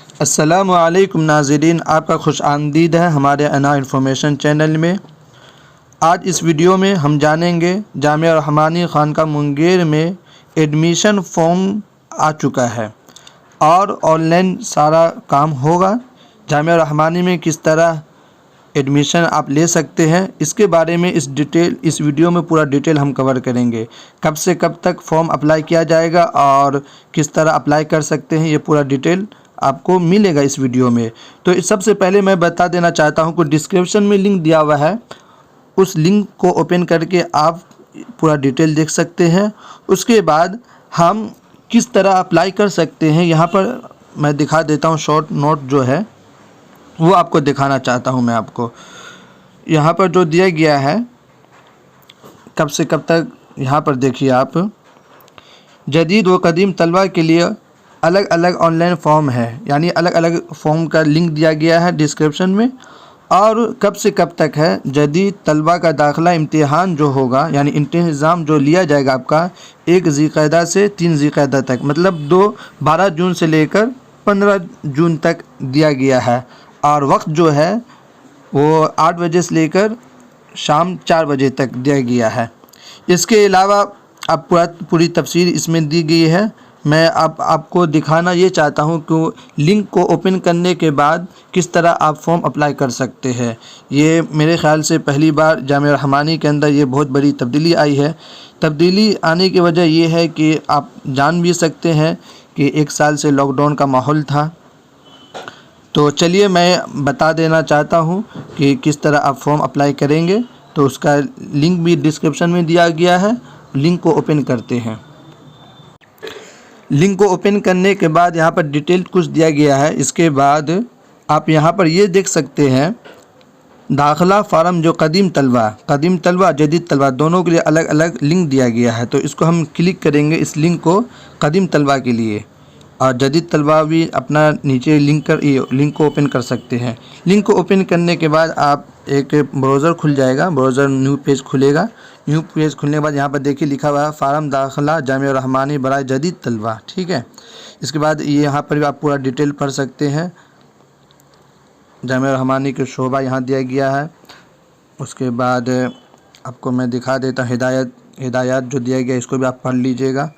السلام علیکم ناظرین، آپ کا خوش آمدید ہے ہمارے انا انفارمیشن چینل میں۔ آج اس ویڈیو میں ہم جانیں گے جامعہ رحمانی خانقاہ منگیر میں ایڈمیشن فارم آ چکا ہے اور آن لائن سارا کام ہوگا۔ جامعہ رحمانی میں کس طرح ایڈمیشن آپ لے سکتے ہیں، اس کے بارے میں اس ویڈیو میں پورا ڈیٹیل ہم کور کریں گے۔ کب سے کب تک فارم اپلائی کیا جائے گا اور کس طرح اپلائی کر سکتے ہیں، یہ پورا ڈیٹیل آپ کو ملے گا اس ویڈیو میں۔ تو سب سے پہلے میں بتا دینا چاہتا ہوں کہ ڈسکرپشن میں لنک دیا ہوا ہے، اس لنک کو اوپن کر کے آپ پورا ڈیٹیل دیکھ سکتے ہیں۔ اس کے بعد ہم کس طرح اپلائی کر سکتے ہیں، یہاں پر میں دکھا دیتا ہوں۔ شارٹ نوٹ جو ہے وہ آپ کو دکھانا چاہتا ہوں میں آپ کو۔ یہاں پر جو دیا گیا ہے کب سے کب تک، یہاں پر دیکھیے آپ، جدید و قدیم طلبہ کے لیے الگ الگ آن لائن فارم ہے، یعنی الگ الگ فارم کا لنک دیا گیا ہے ڈسکرپشن میں۔ اور کب سے کب تک ہے، جدید طلبہ کا داخلہ امتحان جو ہوگا، یعنی انتظام جو لیا جائے گا آپ کا 1 ذی القعدہ سے 3 ذی القعدہ تک، مطلب 12 جون سے لے کر 15 جون تک دیا گیا ہے۔ اور وقت جو ہے وہ 8 بجے سے لے کر شام 4 بجے تک دیا گیا ہے۔ اس کے علاوہ اب پوری تفصیل اس میں دی گئی ہے۔ میں آپ کو دکھانا یہ چاہتا ہوں کہ لنک کو اوپن کرنے کے بعد کس طرح آپ فارم اپلائی کر سکتے ہیں۔ یہ میرے خیال سے پہلی بار جامعہ رحمانی کے اندر یہ بہت بڑی تبدیلی آئی ہے۔ تبدیلی آنے کی وجہ یہ ہے کہ آپ جان بھی سکتے ہیں کہ 1 سال سے لاک ڈاؤن کا ماحول تھا۔ تو چلیے میں بتا دینا چاہتا ہوں کہ کس طرح آپ فارم اپلائی کریں گے۔ تو اس کا لنک بھی ڈسکرپشن میں دیا گیا ہے، لنک کو اوپن کرتے ہیں۔ لنک کو اوپن کرنے کے بعد یہاں پر ڈیٹیل کچھ دیا گیا ہے۔ اس کے بعد آپ یہاں پر یہ دیکھ سکتے ہیں داخلہ فارم جو قدیم طلبہ جدید طلبہ دونوں کے لیے الگ الگ لنک دیا گیا ہے۔ تو اس کو ہم کلک کریں گے، اس لنک کو قدیم طلبہ کے لیے، اور جدید طلبہ بھی اپنا نیچے لنک کو اوپن کر سکتے ہیں۔ لنک کو اوپن کرنے کے بعد آپ ایک براؤزر کھل جائے گا، براؤزر نیو پیج کھلے گا۔ نیو پیج کھلنے کے بعد یہاں پر دیکھیے لکھا ہوا ہے فارم داخلہ جامعہ رحمانی برائے جدید طلبہ، ٹھیک ہے۔ اس کے بعد یہاں پر بھی آپ پورا ڈیٹیل پڑھ سکتے ہیں۔ جامعہ رحمانی کے شعبہ یہاں دیا گیا ہے۔ اس کے بعد آپ کو میں دکھا دیتا ہوں ہدایات جو دیا گیا، اس کو بھی آپ پڑھ لیجئے گا۔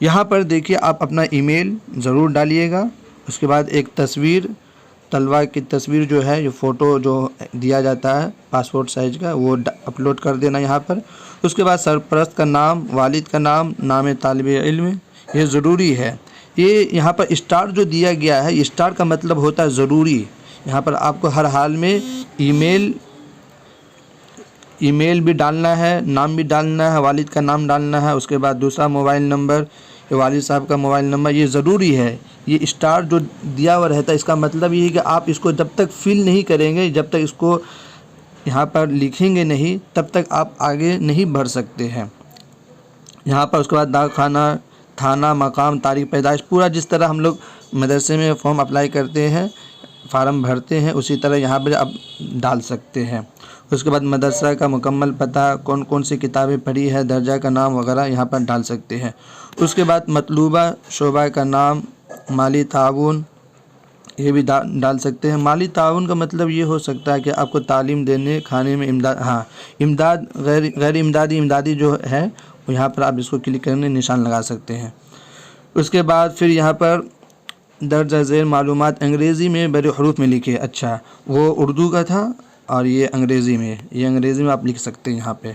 یہاں پر دیکھیے آپ اپنا ای میل ضرور ڈالیے گا۔ اس کے بعد ایک تصویر، طلبہ کی تصویر جو ہے، یہ فوٹو جو دیا جاتا ہے پاسپورٹ سائز کا، وہ اپلوڈ کر دینا یہاں پر۔ اس کے بعد سرپرست کا نام، والد کا نام طالب علم، یہ ضروری ہے۔ یہ یہاں پر اسٹار جو دیا گیا ہے، اسٹار کا مطلب ہوتا ہے ضروری۔ یہاں پر آپ کو ہر حال میں ای میل بھی ڈالنا ہے، نام بھی ڈالنا ہے، والد کا نام ڈالنا ہے۔ اس کے بعد دوسرا موبائل نمبر، والد صاحب کا موبائل نمبر، یہ ضروری ہے۔ یہ اسٹار جو دیا ہوا رہتا ہے، اس کا مطلب یہ ہے کہ آپ اس کو جب تک فل نہیں کریں گے، جب تک اس کو یہاں پر لکھیں گے نہیں، تب تک آپ آگے نہیں بڑھ سکتے ہیں۔ یہاں پر اس کے بعد ڈاک خانہ، تھانہ، مقام، تاریخ پیدائش، پورا جس طرح ہم لوگ مدرسے میں فارم اپلائی کرتے ہیں، فارم بھرتے ہیں، اسی طرح یہاں پر آپ ڈال سکتے ہیں۔ اس کے بعد مدرسہ کا مکمل پتہ، کون سی کتابیں پڑھی ہے، درجہ کا نام وغیرہ یہاں پر ڈال سکتے ہیں۔ اس کے بعد مطلوبہ شعبہ کا نام، مالی تعاون، یہ بھی ڈال سکتے ہیں۔ مالی تعاون کا مطلب یہ ہو سکتا ہے کہ آپ کو تعلیم دینے، کھانے میں امداد، غیر امدادی جو ہے، یہاں پر آپ اس کو کلک کرنے نشان لگا سکتے ہیں۔ اس کے بعد پھر یہاں پر درجہ ذیل معلومات انگریزی میں بڑے حروف میں لکھے۔ اچھا، وہ اردو کا تھا اور یہ انگریزی میں آپ لکھ سکتے ہیں یہاں پہ۔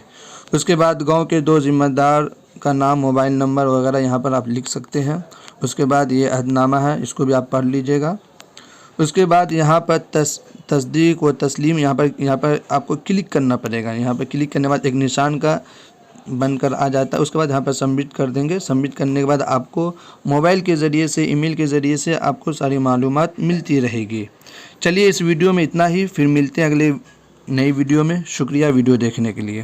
اس کے بعد گاؤں کے 2 ذمہ دار کا نام، موبائل نمبر وغیرہ یہاں پر آپ لکھ سکتے ہیں۔ اس کے بعد یہ عہد نامہ ہے، اس کو بھی آپ پڑھ لیجئے گا۔ اس کے بعد یہاں پر تصدیق و تسلیم، یہاں پر آپ کو کلک کرنا پڑے گا۔ یہاں پر کلک کرنے کے بعد ایک نشان کا بن کر آ جاتا ہے۔ اس کے بعد یہاں پر سبمٹ کر دیں گے۔ سبمٹ کرنے کے بعد آپ کو موبائل کے ذریعے سے، ای میل کے ذریعے سے آپ کو ساری معلومات ملتی رہے گی۔ چلیے اس ویڈیو میں اتنا ہی، پھر ملتے ہیں اگلے نئی ویڈیو میں۔ شکریہ ویڈیو دیکھنے کے لیے۔